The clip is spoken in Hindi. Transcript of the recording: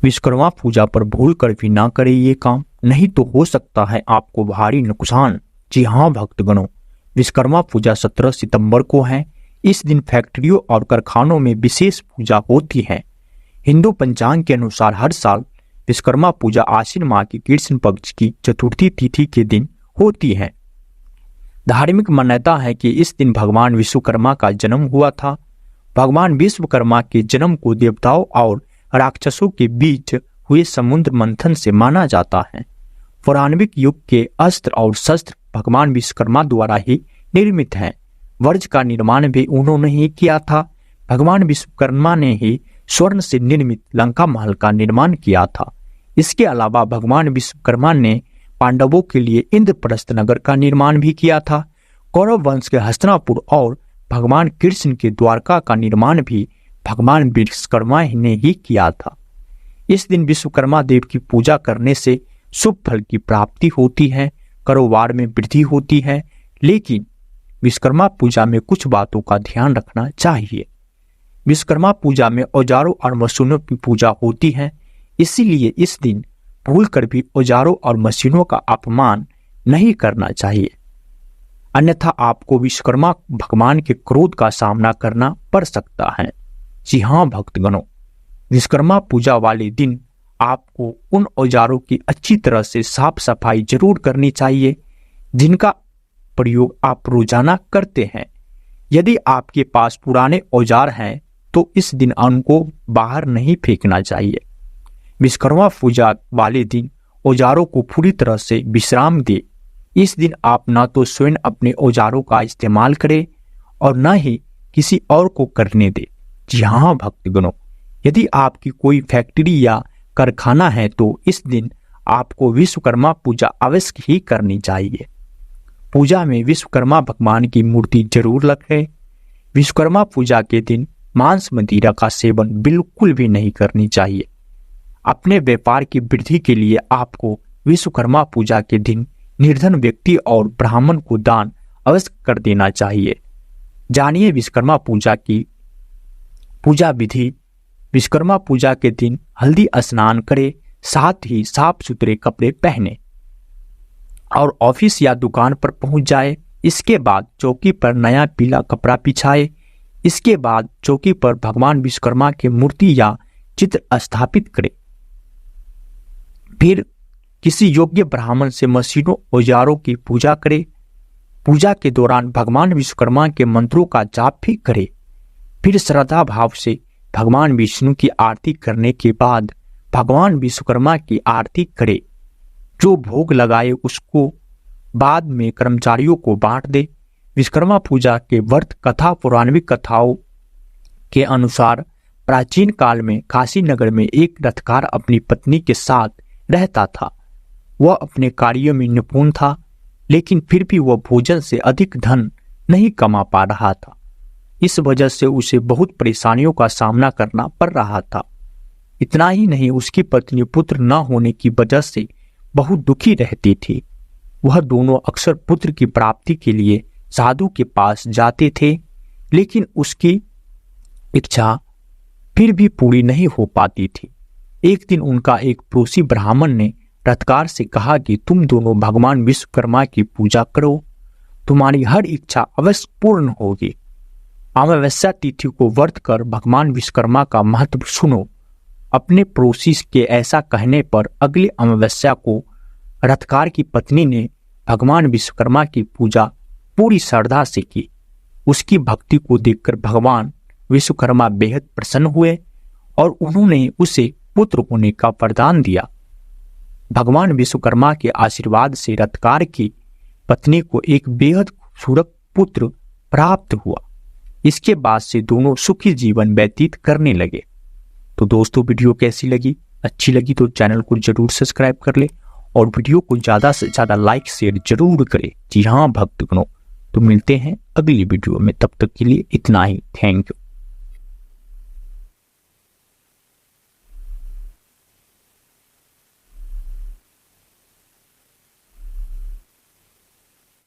विश्वकर्मा पूजा पर भूल कर भी ना करें ये काम, नहीं तो हो सकता है आपको भारी नुकसान। जी हाँ भक्तगणों, विश्वकर्मा पूजा 17 सितंबर को है। इस दिन फैक्ट्रियों और कारखानों में विशेष पूजा होती है। हिंदू पंचांग के अनुसार हर साल विश्वकर्मा पूजा आश्विन माह की कृष्ण पक्ष की चतुर्थी तिथि के दिन होती है। धार्मिक मान्यता है कि इस दिन भगवान विश्वकर्मा का जन्म हुआ था। भगवान विश्वकर्मा के जन्म को देवताओं और राक्षसों के बीच हुए समुद्र मंथन से माना जाता है। पौराणिक युग के अस्त्र और शस्त्र भगवान विश्वकर्मा द्वारा ही निर्मित हैं। वज्र का निर्माण भी उन्होंने ही किया था। भगवान विश्वकर्मा ने ही स्वर्ण से निर्मित लंका महल का निर्माण किया था। इसके अलावा भगवान विश्वकर्मा ने पांडवों के लिए इंद्रप्रस्थ नगर का निर्माण भी किया था। कौरव वंश के हस्तिनापुर और भगवान कृष्ण के द्वारका का निर्माण भी भगवान विश्वकर्मा ने ही किया था। इस दिन विश्वकर्मा देव की पूजा करने से शुभ फल की प्राप्ति होती है, कारोबार में वृद्धि होती है। लेकिन विश्वकर्मा पूजा में कुछ बातों का ध्यान रखना चाहिए। विश्वकर्मा पूजा में औजारों और मशीनों की पूजा होती है, इसीलिए इस दिन भूल कर भी औजारों और मशीनों का अपमान नहीं करना चाहिए, अन्यथा आपको विश्वकर्मा भगवान के क्रोध का सामना करना पड़ सकता है। जी हाँ भक्तगणों, विश्वकर्मा पूजा वाले दिन आपको उन औजारों की अच्छी तरह से साफ सफाई जरूर करनी चाहिए जिनका प्रयोग आप रोजाना करते हैं। यदि आपके पास पुराने औजार हैं तो इस दिन उनको बाहर नहीं फेंकना चाहिए। विश्वकर्मा पूजा वाले दिन औजारों को पूरी तरह से विश्राम दें। इस दिन आप न तो स्वयं अपने औजारों का इस्तेमाल करें और न ही किसी और को करने दें। जी हाँ भक्तगणों, यदि आपकी कोई फैक्ट्री या कारखाना है तो इस दिन आपको विश्वकर्मा पूजा अवश्य ही करनी चाहिए। पूजा में विश्वकर्मा भगवान की मूर्ति जरूर रखें। विश्वकर्मा पूजा के दिन मांस मदिरा का सेवन बिल्कुल भी नहीं करनी चाहिए। अपने व्यापार की वृद्धि के लिए आपको विश्वकर्मा पूजा के दिन निर्धन व्यक्ति और ब्राह्मण को दान अवश्य कर देना चाहिए। जानिए विश्वकर्मा पूजा की पूजा विधि। विश्वकर्मा पूजा के दिन हल्दी स्नान करें, साथ ही साफ सुथरे कपड़े पहने और ऑफिस या दुकान पर पहुंच जाए। इसके बाद चौकी पर नया पीला कपड़ा बिछाए। इसके बाद चौकी पर भगवान विश्वकर्मा की मूर्ति या चित्र स्थापित करें। फिर किसी योग्य ब्राह्मण से मशीनों औजारों की पूजा करें। पूजा के दौरान भगवान विश्वकर्मा के मंत्रों का जाप भी करें। फिर श्रद्धा भाव से भगवान विष्णु की आरती करने के बाद भगवान विश्वकर्मा की आरती करें। जो भोग लगाए उसको बाद में कर्मचारियों को बांट दे। विश्वकर्मा पूजा के व्रत कथा पौराणिक कथाओं के अनुसार प्राचीन काल में काशी नगर में एक रथकार अपनी पत्नी के साथ रहता था। वह अपने कार्यों में निपुण था, लेकिन फिर भी वह भोजन से अधिक धन नहीं कमा पा रहा था। इस वजह से उसे बहुत परेशानियों का सामना करना पड़ रहा था। इतना ही नहीं, उसकी पत्नी पुत्र न होने की वजह से बहुत दुखी रहती थी। वह दोनों अक्सर पुत्र की प्राप्ति के लिए साधु के पास जाते थे, लेकिन उसकी इच्छा फिर भी पूरी नहीं हो पाती थी। एक दिन उनका एक पड़ोसी ब्राह्मण ने रथकार से कहा कि तुम दोनों भगवान विश्वकर्मा की पूजा करो, तुम्हारी हर इच्छा अवश्य पूर्ण होगी। अमावस्या तिथि को व्रत कर भगवान विश्वकर्मा का महत्व सुनो। अपने पड़ोसी के ऐसा कहने पर अगली अमावस्या को रथकार की पत्नी ने भगवान विश्वकर्मा की पूजा पूरी श्रद्धा से की। उसकी भक्ति को देखकर भगवान विश्वकर्मा बेहद प्रसन्न हुए और उन्होंने उसे पुत्र होने का वरदान दिया। भगवान विश्वकर्मा के आशीर्वाद से रथकार की पत्नी को एक बेहद खूबसूरत पुत्र प्राप्त हुआ। इसके बाद से दोनों सुखी जीवन व्यतीत करने लगे। तो दोस्तों, वीडियो कैसी लगी? अच्छी लगी तो चैनल को जरूर सब्सक्राइब कर ले और वीडियो को ज़्यादा से ज़्यादा लाइक शेयर जरूर करें। जी हाँ भक्तगणों, तो मिलते हैं अगली वीडियो में, तब तक के लिए इतना ही। Thank you.